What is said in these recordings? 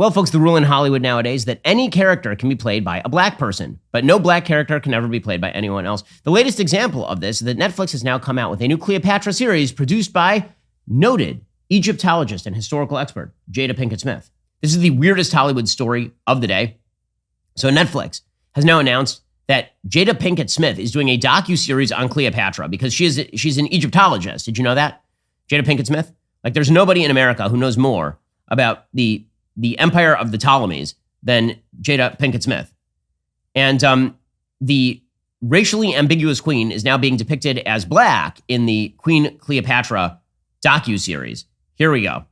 Well, folks, the rule in Hollywood nowadays is that any character can be played by a black person, but no black character can ever be played by anyone else. The latest example of this is that Netflix has now come out with a new Cleopatra series produced by noted Egyptologist and historical expert Jada Pinkett Smith. This is the weirdest Hollywood story of the day. So Netflix has now announced that Jada Pinkett Smith is doing a docu-series on Cleopatra because she's an Egyptologist. Did you know that? Jada Pinkett Smith? Like, there's nobody in America who knows more about the empire of the Ptolemies than Jada Pinkett Smith. And the racially ambiguous queen is now being depicted as black in the Queen Cleopatra docu-series. Here we go.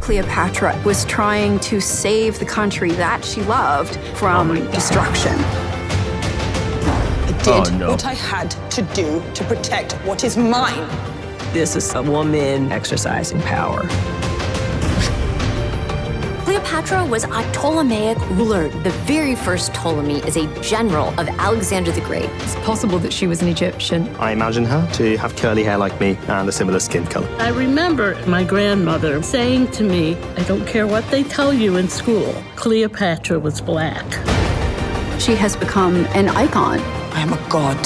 Cleopatra was trying to save the country that she loved from destruction. I did what I had to do to protect what is mine. This is a woman exercising power. Cleopatra was a Ptolemaic ruler. The very first Ptolemy is a general of Alexander the Great. It's possible that she was an Egyptian. I imagine her to have curly hair like me and a similar skin color. I remember my grandmother saying to me, I don't care what they tell you in school, Cleopatra was black. She has become an icon. I am a god.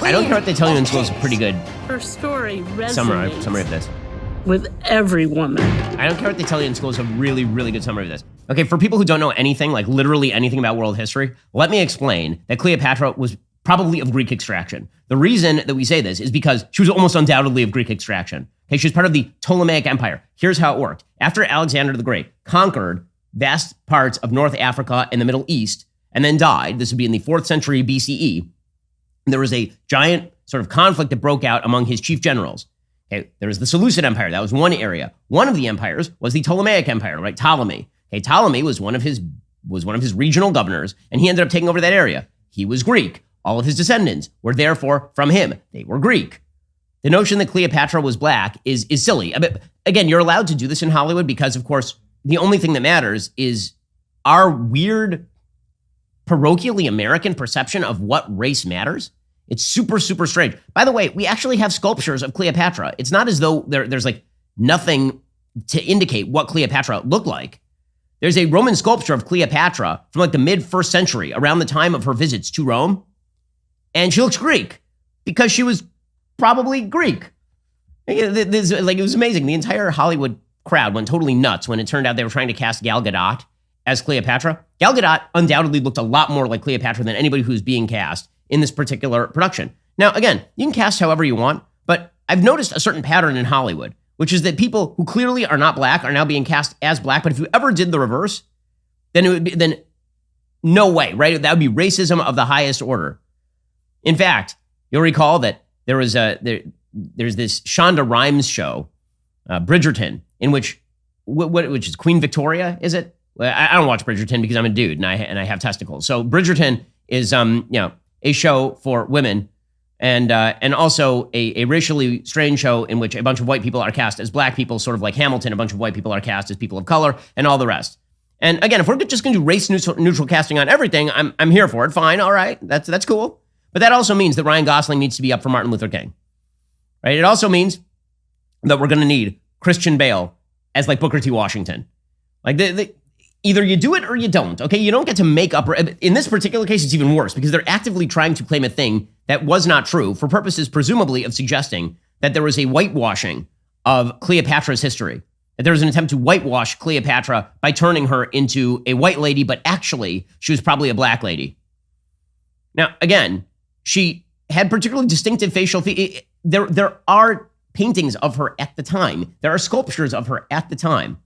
I don't care what they tell you in school is a pretty good Her story resonates summary of this. with every woman. I don't care what they tell you in school is a really, really good summary of this. Okay, for people who don't know anything, like literally anything about world history, let me explain that Cleopatra was probably of Greek extraction. The reason that we say this is because she was almost undoubtedly of Greek extraction. Okay, she was part of the Ptolemaic Empire. Here's how it worked. After Alexander the Great conquered vast parts of North Africa and the Middle East and then died, this would be in the 4th century BCE, there was a giant sort of conflict that broke out among his chief generals. Okay, there was the Seleucid Empire. That was one area. One of the empires was the Ptolemaic Empire, right? Ptolemy. Okay, Ptolemy was one of his regional governors, and he ended up taking over that area. He was Greek. All of his descendants were therefore from him. They were Greek. The notion that Cleopatra was black is silly. But again, you're allowed to do this in Hollywood because, of course, the only thing that matters is our weird, parochially American perception of what race matters. It's super, super strange. By the way, we actually have sculptures of Cleopatra. It's not as though there's like nothing to indicate what Cleopatra looked like. There's a Roman sculpture of Cleopatra from like the mid-1st century, around the time of her visits to Rome. And she looks Greek because she was probably Greek. It was amazing. The entire Hollywood crowd went totally nuts when it turned out they were trying to cast Gal Gadot as Cleopatra. Gal Gadot undoubtedly looked a lot more like Cleopatra than anybody who's being cast in this particular production. Now, again, you can cast however you want, but I've noticed a certain pattern in Hollywood, which is that people who clearly are not black are now being cast as black. But if you ever did the reverse, then no way, right? That would be racism of the highest order. In fact, you'll recall that there's this Shonda Rhimes show, Bridgerton, in which is Queen Victoria, is it? I don't watch Bridgerton because I'm a dude and I have testicles. So Bridgerton is a show for women and also a racially strange show in which a bunch of white people are cast as black people, sort of like Hamilton. A bunch of white people are cast as people of color and all the rest. And again, if we're just going to do race neutral casting on everything, I'm here for it. Fine, all right, that's cool. But that also means that Ryan Gosling needs to be up for Martin Luther King, right? It also means that we're going to need Christian Bale as like Booker T. Washington. Like either you do it or you don't, okay? You don't get to make up. In this particular case, it's even worse because they're actively trying to claim a thing that was not true for purposes presumably of suggesting that there was a whitewashing of Cleopatra's history. That there was an attempt to whitewash Cleopatra by turning her into a white lady, but actually she was probably a black lady. Now, again, she had particularly distinctive facial features. There are paintings of her at the time. There are sculptures of her at the time.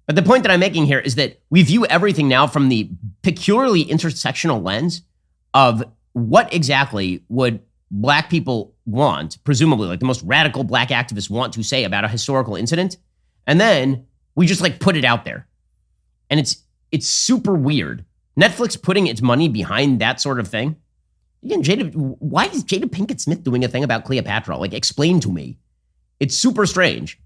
But the point that I'm making here is that we view everything now from the peculiarly intersectional lens of what exactly would black people want, presumably like the most radical black activists want to say about a historical incident. And then we just like put it out there. And it's super weird. Netflix putting its money behind that sort of thing. Again, why is Jada Pinkett Smith doing a thing about Cleopatra? Like, explain to me. It's super strange.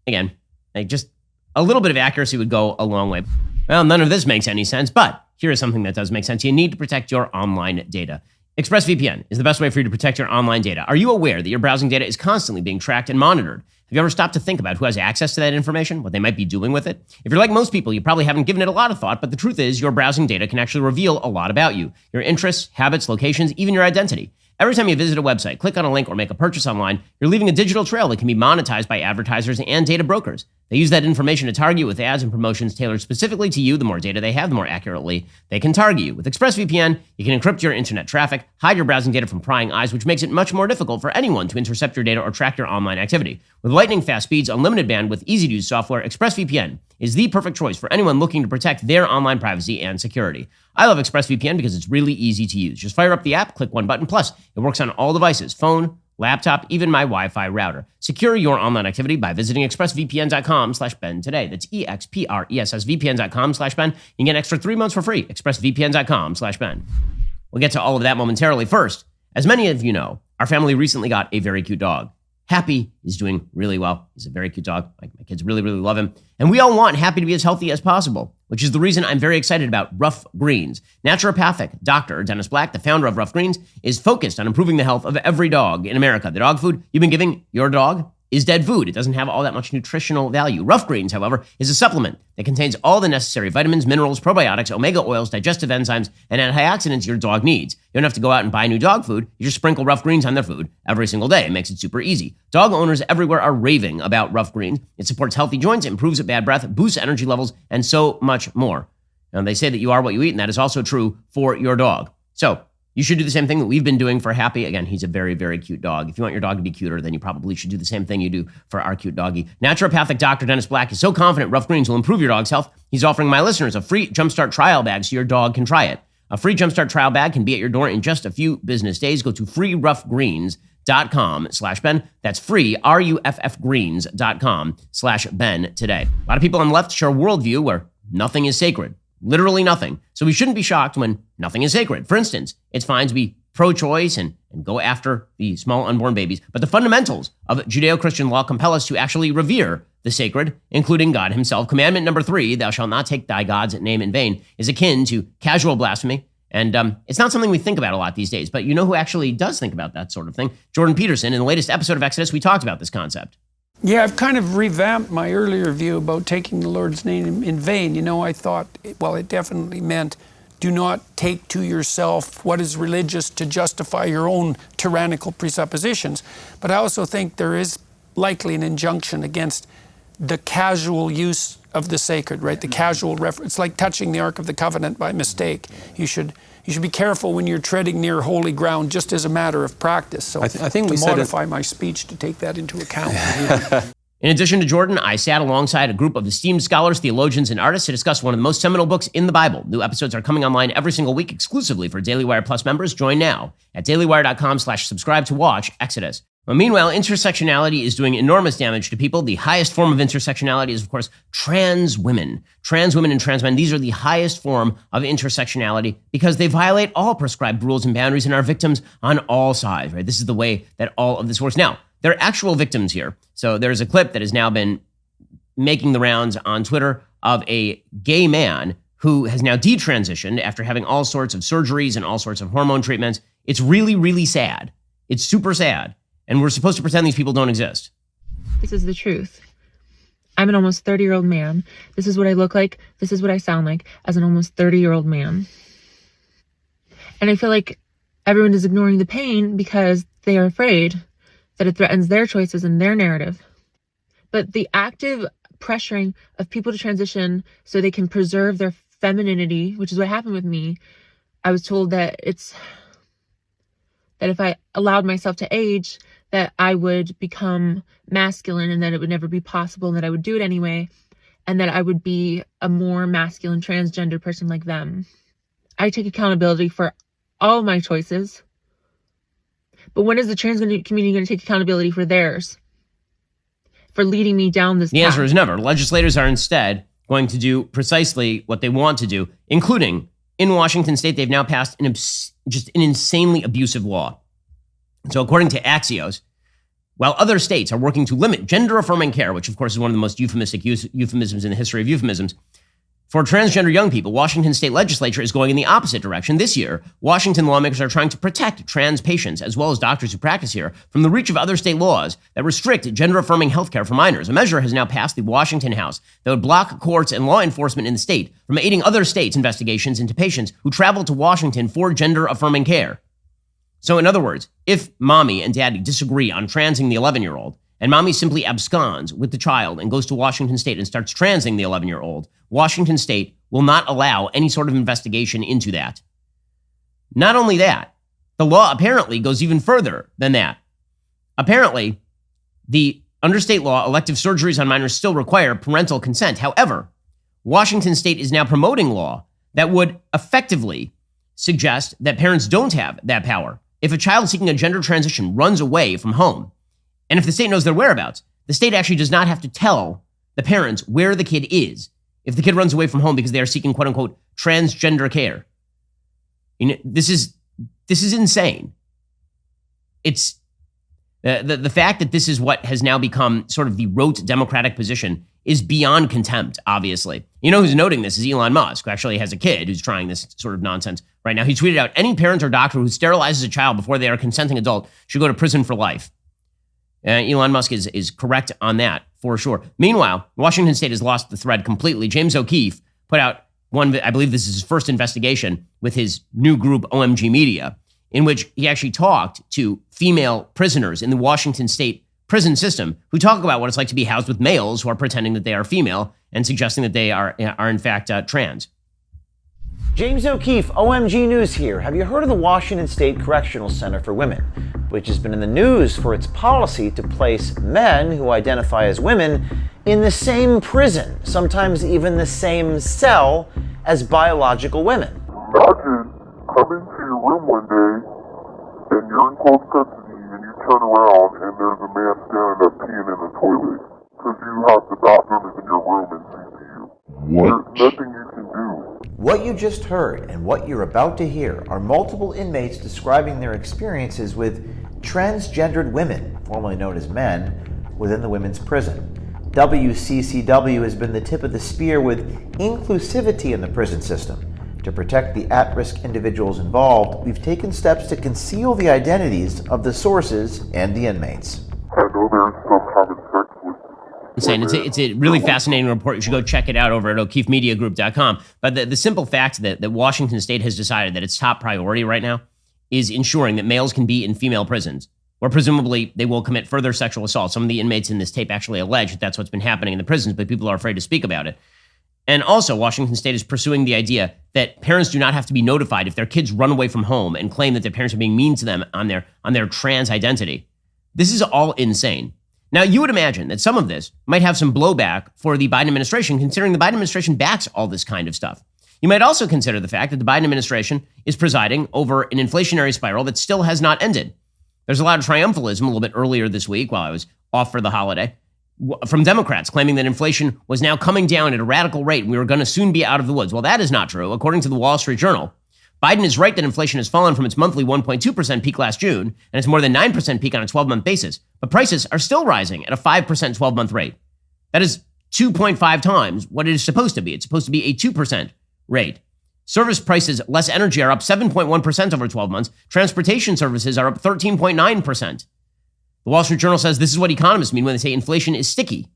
Again, like just a little bit of accuracy would go a long way. Well, none of this makes any sense, but here is something that does make sense. You need to protect your online data. ExpressVPN is the best way for you to protect your online data. Are you aware that your browsing data is constantly being tracked and monitored? Have you ever stopped to think about who has access to that information, what they might be doing with it? If you're like most people, you probably haven't given it a lot of thought, but the truth is your browsing data can actually reveal a lot about you, your interests, habits, locations, even your identity. Every time you visit a website, click on a link, or make a purchase online, you're leaving a digital trail that can be monetized by advertisers and data brokers. They use that information to target you with ads and promotions tailored specifically to you. The more data they have, the more accurately they can target you. With ExpressVPN, you can encrypt your internet traffic, hide your browsing data from prying eyes, which makes it much more difficult for anyone to intercept your data or track your online activity. With lightning-fast speeds, unlimited bandwidth, easy-to-use software, ExpressVPN is the perfect choice for anyone looking to protect their online privacy and security. I love ExpressVPN because it's really easy to use. Just fire up the app, click one button, plus it works on all devices, phone, laptop, even my Wi-Fi router. Secure your online activity by visiting expressvpn.com/Ben today. That's expressvpn.com/Ben. You can get an extra 3 months for free. expressvpn.com/Ben. We'll get to all of that momentarily. First, as many of you know, our family recently got a very cute dog. Happy is doing really well. He's a very cute dog. My kids really, really love him. And we all want Happy to be as healthy as possible, which is the reason I'm very excited about Rough Greens. Naturopathic Dr. Dennis Black, the founder of Rough Greens, is focused on improving the health of every dog in America. The dog food you've been giving your dog is dead food. It doesn't have all that much nutritional value. Rough Greens, however, is a supplement that contains all the necessary vitamins, minerals, probiotics, omega oils, digestive enzymes, and antioxidants your dog needs. You don't have to go out and buy new dog food. You just sprinkle Rough Greens on their food every single day. It makes it super easy. Dog owners everywhere are raving about Rough Greens. It supports healthy joints, improves bad breath, boosts energy levels, and so much more. Now, they say that you are what you eat, and that is also true for your dog. So, you should do the same thing that we've been doing for Happy. Again, he's a very, very cute dog. If you want your dog to be cuter, then you probably should do the same thing you do for our cute doggy. Naturopathic Dr. Dennis Black is so confident Rough Greens will improve your dog's health, he's offering my listeners a free Jumpstart trial bag so your dog can try it. A free Jumpstart trial bag can be at your door in just a few business days. Go to freeroughgreens.com/Ben. That's free, ruffgreens.com/Ben today. A lot of people on the left share a worldview where nothing is sacred. Literally nothing. So we shouldn't be shocked when nothing is sacred. For instance, it's fine to be pro-choice and go after the small unborn babies, but the fundamentals of Judeo-Christian law compel us to actually revere the sacred, including God himself. Commandment number 3, thou shalt not take thy God's name in vain, is akin to casual blasphemy. And it's not something we think about a lot these days, but you know who actually does think about that sort of thing? Jordan Peterson. In the latest episode of Exodus, we talked about this concept. Yeah, I've kind of revamped my earlier view about taking the Lord's name in vain. You know, I thought, well, it definitely meant do not take to yourself what is religious to justify your own tyrannical presuppositions. But I also think there is likely an injunction against the casual use of the sacred, right? The casual reference. It's like touching the Ark of the Covenant by mistake. You should be careful when you're treading near holy ground, just as a matter of practice. So I think we modify my speech to take that into account. In addition to Jordan, I sat alongside a group of esteemed scholars, theologians, and artists to discuss one of the most seminal books in the Bible. New episodes are coming online every single week exclusively for DailyWire Plus members. Join now at dailywire.com/subscribe to watch Exodus. Well, meanwhile, intersectionality is doing enormous damage to people. The highest form of intersectionality is, of course, trans women. Trans women and trans men, these are the highest form of intersectionality because they violate all prescribed rules and boundaries and are victims on all sides, right? This is the way that all of this works. Now, there are actual victims here. So there's a clip that has now been making the rounds on Twitter of a gay man who has now detransitioned after having all sorts of surgeries and all sorts of hormone treatments. It's really, really sad. It's super sad. And we're supposed to pretend these people don't exist. This is the truth. I'm an almost 30-year-old man. This is what I look like. This is what I sound like as an almost 30-year-old man. And I feel like everyone is ignoring the pain because they are afraid that it threatens their choices and their narrative. But the active pressuring of people to transition so they can preserve their femininity, which is what happened with me, I was told that if I allowed myself to age, that I would become masculine and that it would never be possible and that I would do it anyway and that I would be a more masculine transgender person like them. I take accountability for all my choices. But when is the trans community going to take accountability for theirs? For leading me down this path? The answer is never. Legislators are instead going to do precisely what they want to do, including in Washington state, they've now passed just an insanely abusive law. So according to Axios, while other states are working to limit gender-affirming care, which of course is one of the most euphemistic euphemisms in the history of euphemisms, For transgender young people, Washington state legislature is going in the opposite direction. This year, Washington lawmakers are trying to protect trans patients, as well as doctors who practice here, from the reach of other state laws that restrict gender-affirming health care for minors. A measure has now passed the Washington House that would block courts and law enforcement in the state from aiding other states' investigations into patients who travel to Washington for gender-affirming care. So in other words, if mommy and daddy disagree on transing the 11-year-old, and mommy simply absconds with the child and goes to Washington state and starts transing the 11-year-old, Washington state will not allow any sort of investigation into that. Not only that, the law apparently goes even further than that. Apparently, under state law, elective surgeries on minors still require parental consent. However, Washington state is now promoting law that would effectively suggest that parents don't have that power. If a child seeking a gender transition runs away from home, and if the state knows their whereabouts, the state actually does not have to tell the parents where the kid is if the kid runs away from home because they are seeking quote unquote transgender care. This is insane. It's the fact that this is what has now become sort of the rote Democratic position is beyond contempt, obviously. You know who's noting this is Elon Musk, who actually has a kid who's trying this sort of nonsense right now. He tweeted out, any parent or doctor who sterilizes a child before they are a consenting adult should go to prison for life. Elon Musk is correct on that, for sure. Meanwhile, Washington state has lost the thread completely. James O'Keefe put out one, I believe this is his first investigation with his new group, OMG Media, in which he actually talked to female prisoners in the Washington state prison system who talk about what it's like to be housed with males who are pretending that they are female and suggesting that they are in fact trans. James O'Keefe, OMG News here. Have you heard of the Washington State Correctional Center for Women, which has been in the news for its policy to place men who identify as women in the same prison, sometimes even the same cell as biological women? Imagine coming to your room one day and you're in close custody and you turn around and there's a man standing up peeing in the toilet because you have the bathroom in your room and CCU. What? There's nothing you can do. What you just heard and what you're about to hear are multiple inmates describing their experiences with transgendered women, formerly known as men, within the women's prison. WCCW has been the tip of the spear with inclusivity in the prison system. To protect the at-risk individuals involved, we've taken steps to conceal the identities of the sources and the inmates. I know there's some having sex with Insane. It's a really fascinating report. You should go check it out over at O'KeefeMediaGroup.com. But the simple fact that Washington state has decided that its top priority right now is ensuring that males can be in female prisons, where presumably they will commit further sexual assault. Some of the inmates in this tape actually allege that that's what's been happening in the prisons, but people are afraid to speak about it. And also, Washington state is pursuing the idea that parents do not have to be notified if their kids run away from home and claim that their parents are being mean to them on their trans identity. This is all insane. Now, you would imagine that some of this might have some blowback for the Biden administration, considering the Biden administration backs all this kind of stuff. You might also consider the fact that the Biden administration is presiding over an inflationary spiral that still has not ended. There's a lot of triumphalism a little bit earlier this week while I was off for the holiday from Democrats claiming that inflation was now coming down at a radical rate and we were going to soon be out of the woods. Well, that is not true. According to the Wall Street Journal, Biden is right that inflation has fallen from its monthly 1.2% peak last June, and it's more than 9% peak on a 12-month basis. But prices are still rising at a 5% 12-month rate. That is 2.5 times what it is supposed to be. It's supposed to be a 2% rate. Service prices, less energy, are up 7.1% over 12 months. Transportation services are up 13.9%. The Wall Street Journal says this is what economists mean when they say inflation is sticky.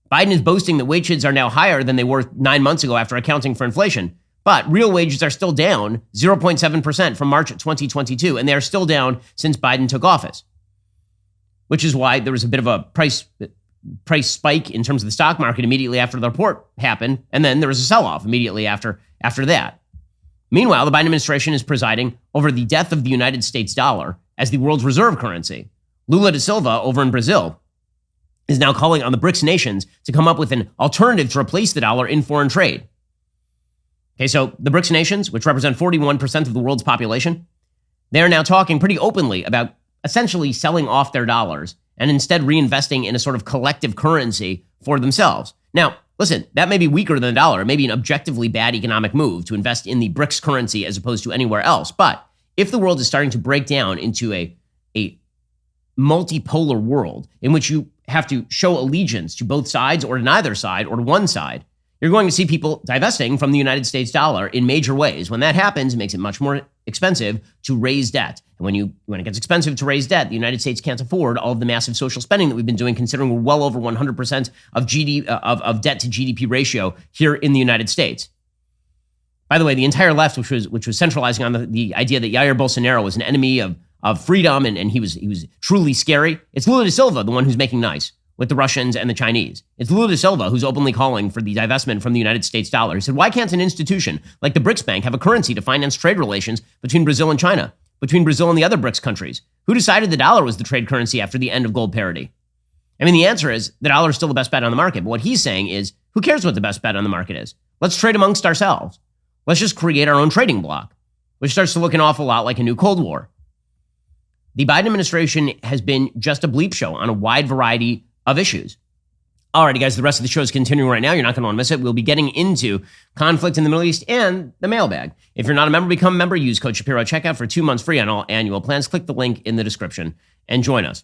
Biden is boasting that wages are now higher than they were 9 months ago after accounting for inflation. But real wages are still down 0.7% from March 2022, and they are still down since Biden took office, which is why there was a bit of a price spike in terms of the stock market immediately after the report happened, and then there was a sell-off immediately after that. Meanwhile, the Biden administration is presiding over the death of the United States dollar as the world's reserve currency. Lula da Silva over in Brazil is now calling on the BRICS nations to come up with an alternative to replace the dollar in foreign trade. Okay, so the BRICS nations, which represent 41% of the world's population, they are now talking pretty openly about essentially selling off their dollars and instead reinvesting in a sort of collective currency for themselves. Now, listen, that may be weaker than the dollar. It may be an objectively bad economic move to invest in the BRICS currency as opposed to anywhere else. But if the world is starting to break down into a multipolar world in which you have to show allegiance to both sides or to neither side or to one side, You're going to see people divesting from the United States dollar in major ways. When that happens, it makes it much more expensive to raise debt. And when it gets expensive to raise debt, the United States can't afford all of the massive social spending that we've been doing, considering we're well over 100% of debt to GDP ratio here in the United States. By the way, the entire left, which was centralizing on the idea that Jair Bolsonaro was an enemy of freedom and he was truly scary, it's Lula da Silva, the one who's making nice with the Russians and the Chinese. It's Lula da Silva who's openly calling for the divestment from the United States dollar. He said, why can't an institution like the BRICS Bank have a currency to finance trade relations between Brazil and China, between Brazil and the other BRICS countries? Who decided the dollar was the trade currency after the end of gold parity? I mean, the answer is the dollar is still the best bet on the market. But what he's saying is, who cares what the best bet on the market is? Let's trade amongst ourselves. Let's just create our own trading bloc, which starts to look an awful lot like a new Cold War. The Biden administration has been just a bleep show on a wide variety of issues. Alrighty, guys, the rest of the show is continuing right now. You're not going to want to miss it. We'll be getting into conflict in the Middle East and the mailbag. If you're not a member, become a member. Use code Shapiro at checkout for 2 months free on all annual plans. Click the link in the description and join us.